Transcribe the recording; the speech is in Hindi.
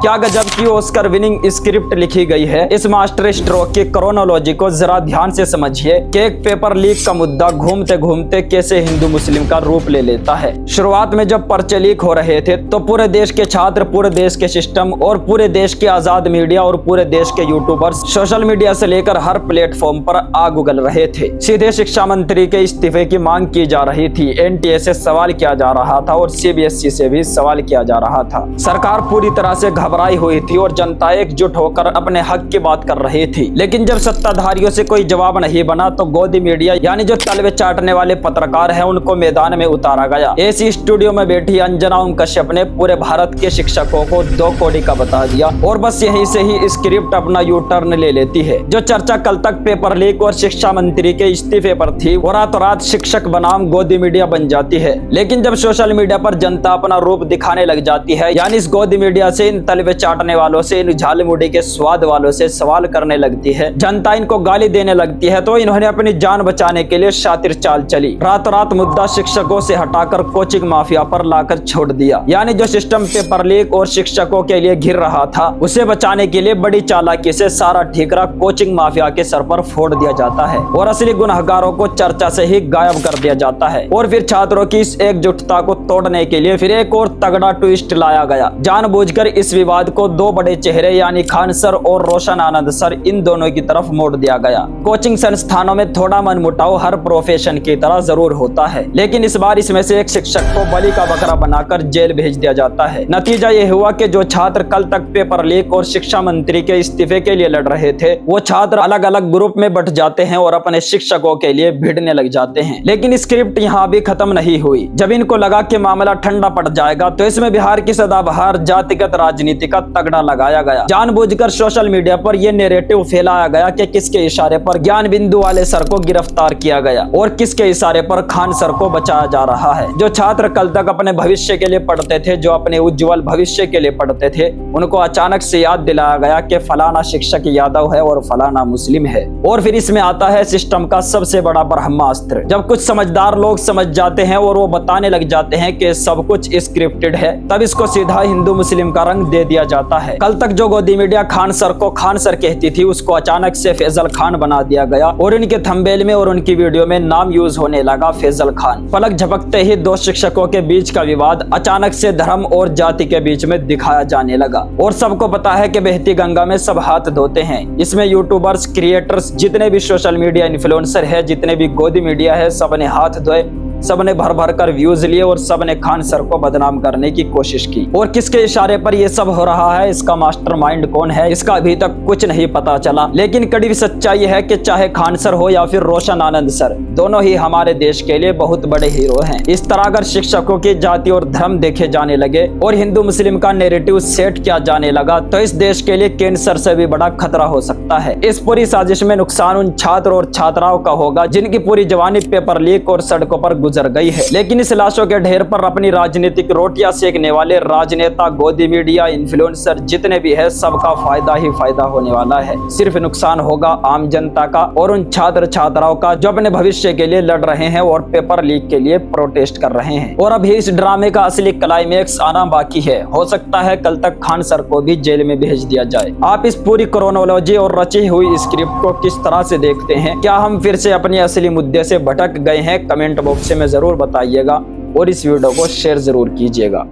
क्या गजब की ऑस्कर विनिंग स्क्रिप्ट लिखी गई है। इस मास्टर स्ट्रोक की क्रोनोलॉजी को जरा ध्यान से समझिए कि एक पेपर लीक का मुद्दा घूमते घूमते कैसे हिंदू मुस्लिम का रूप ले लेता है। शुरुआत में जब पर्चे लीक हो रहे थे तो पूरे देश के छात्र, पूरे देश के सिस्टम और पूरे देश के आजाद मीडिया और पूरे देश के यूट्यूबर्स सोशल मीडिया से लेकर हर प्लेटफॉर्म पर आग उगल रहे थे। सीधे शिक्षा मंत्री के इस्तीफे की मांग की जा रही थी, एनटीए से सवाल किया जा रहा था और सीबीएसई से भी सवाल किया जा रहा था। सरकार पूरी तरह से घबराई हुई थी और जनता एकजुट होकर अपने हक की बात कर रही थी। लेकिन जब सत्ताधारियों से कोई जवाब नहीं बना तो गोदी मीडिया यानी जो तलवे चाटने वाले पत्रकार हैं उनको मैदान में उतारा गया। एसी स्टूडियो में बैठी अंजना ओम कश्यप ने पूरे भारत के शिक्षकों को 2 कौड़ी का बता दिया और बस यहीं से ही स्क्रिप्ट अपना यू टर्न ले लेती है। जो चर्चा कल तक पेपर लीक और शिक्षा मंत्री के इस्तीफे पर थी वो रातों रात शिक्षक बनाम गोदी मीडिया बन जाती है। लेकिन जब सोशल मीडिया पर जनता अपना रूप दिखाने लग जाती है यानी इस गोदी मीडिया से, इन तलवे चाटने वालों से, इन झालमुड़ी के स्वाद वालों से सवाल करने लगती है, जनता इनको गाली देने लगती है, तो इन्होंने अपनी जान बचाने के लिए शातिर चाल चली। रातों रात मुद्दा शिक्षकों से हटाकर कोचिंग माफिया पर लाकर छोड़ दिया। यानी जो सिस्टम पेपर लीक और शिक्षकों के लिए घिर रहा था उसे बचाने के लिए बड़ी चालाकी से सारा ठीकरा कोचिंग माफिया के सर पर फोड़ दिया जाता है और असली गुनहगारों को चर्चा से ही गायब कर दिया जाता है। और फिर छात्रों की इस एकजुटता को तोड़ने के लिए फिर एक और तगड़ा ट्विस्ट लाया गया। जानबूझकर इस विवाद को 2 बड़े चेहरे यानी खान सर और रोशन आनंद सर, इन दोनों की तरफ मोड़ दिया गया। कोचिंग संस्थानों में थोड़ा मनमुटाव हर प्रोफेशन की तरह जरूर होता है, लेकिन इस बार इसमें से एक शिक्षक को बलि का बकरा बनाकर जेल भेज दिया जाता है। नतीजा ये हुआ कि जो छात्र कल तक पेपर लीक और शिक्षा मंत्री के इस्तीफे के लिए लड़ रहे थे वो छात्र अलग अलग ग्रुप में बंट जाते हैं और अपने शिक्षकों के लिए भिड़ने लग जाते हैं। लेकिन स्क्रिप्ट यहाँ भी खत्म नहीं हुई। जब इनको लगा कि मामला ठंडा पड़ जाएगा तो इसमें बिहार की सदाबहार जातिगत राजनीति का तगड़ा लगाया गया। जानबूझकर सोशल मीडिया पर यह नैरेटिव फैलाया गया कि किसके इशारे पर ज्ञान बिंदु वाले सर को गिरफ्तार किया गया और किसके इशारे पर खान सर को बचाया जा रहा है। जो छात्र कल तक अपने भविष्य के लिए पढ़ते थे, जो अपने उज्जवल भविष्य के लिए पढ़ते थे, उनको अचानक से याद दिलाया गया कि फलाना शिक्षक यादव है और फलाना मुस्लिम है। और फिर इसमें आता है सिस्टम का सबसे बड़ा ब्रह्मास्त्र। जब कुछ समझदार लोग समझ जाते हैं और वो बताने लग जाते हैं कि सब कुछ स्क्रिप्टेड है, तब इसको सीधा हिंदू मुस्लिम का रंग दे दिया जाता है। कल तक जो गोदी मीडिया खान सर को खान सर कहती थी उसको अचानक से फैजल खान बना दिया गया और इनके थंबनेल में और उनकी वीडियो में नाम यूज होने लगा फैजल खान। पलक झपकते ही 2 शिक्षकों के बीच का विवाद अचानक से धर्म और जाति के बीच में दिखाया जाने लगा। और सबको पता है कि बहती गंगा में सब हाथ धोते हैं। इसमें यूट्यूबर्स, क्रिएटर्स, जितने भी सोशल मीडिया इन्फ्लुएंसर है, जितने भी गोदी मीडिया है, सबने हाथ धोए, सबने भर भर कर व्यूज लिए और सबने खान सर को बदनाम करने की कोशिश की। और किसके इशारे पर ये सब हो रहा है, इसका मास्टरमाइंड कौन है, इसका अभी तक कुछ नहीं पता चला। लेकिन कड़वी सच्चाई है कि चाहे खान सर हो या फिर रोशन आनंद सर, दोनों ही हमारे देश के लिए बहुत बड़े हीरो हैं। इस तरह अगर शिक्षकों की जाति और धर्म देखे जाने लगे और हिंदू मुस्लिम का नैरेटिव सेट किया जाने लगा तो इस देश के लिए कैंसर से भी बड़ा खतरा हो सकता है। इस पूरी साजिश में नुकसान उन छात्र और छात्राओं का होगा जिनकी पूरी जवानी पेपर लीक और सड़कों पर गुजर गई है। लेकिन इस लाशों के ढेर पर अपनी राजनीतिक रोटियां सेकने वाले राजनेता, गोदी मीडिया, इन्फ्लुएंसर जितने भी है, सबका फायदा ही फायदा होने वाला है। सिर्फ नुकसान होगा आम जनता का और उन छात्र छात्राओं का जो अपने भविष्य के लिए लड़ रहे हैं और पेपर लीक के लिए प्रोटेस्ट कर रहे हैं। और अभी इस ड्रामे का असली क्लाइमेक्स आना बाकी है। हो सकता है कल तक खान सर को भी जेल में भेज दिया जाए। आप इस पूरी क्रोनोलॉजी और रची हुई स्क्रिप्ट को किस तरह से देखते हैं? क्या हम फिर से अपने असली मुद्दे से भटक गए हैं? कमेंट बॉक्स में जरूर बताइएगा और इस वीडियो को शेयर जरूर कीजिएगा।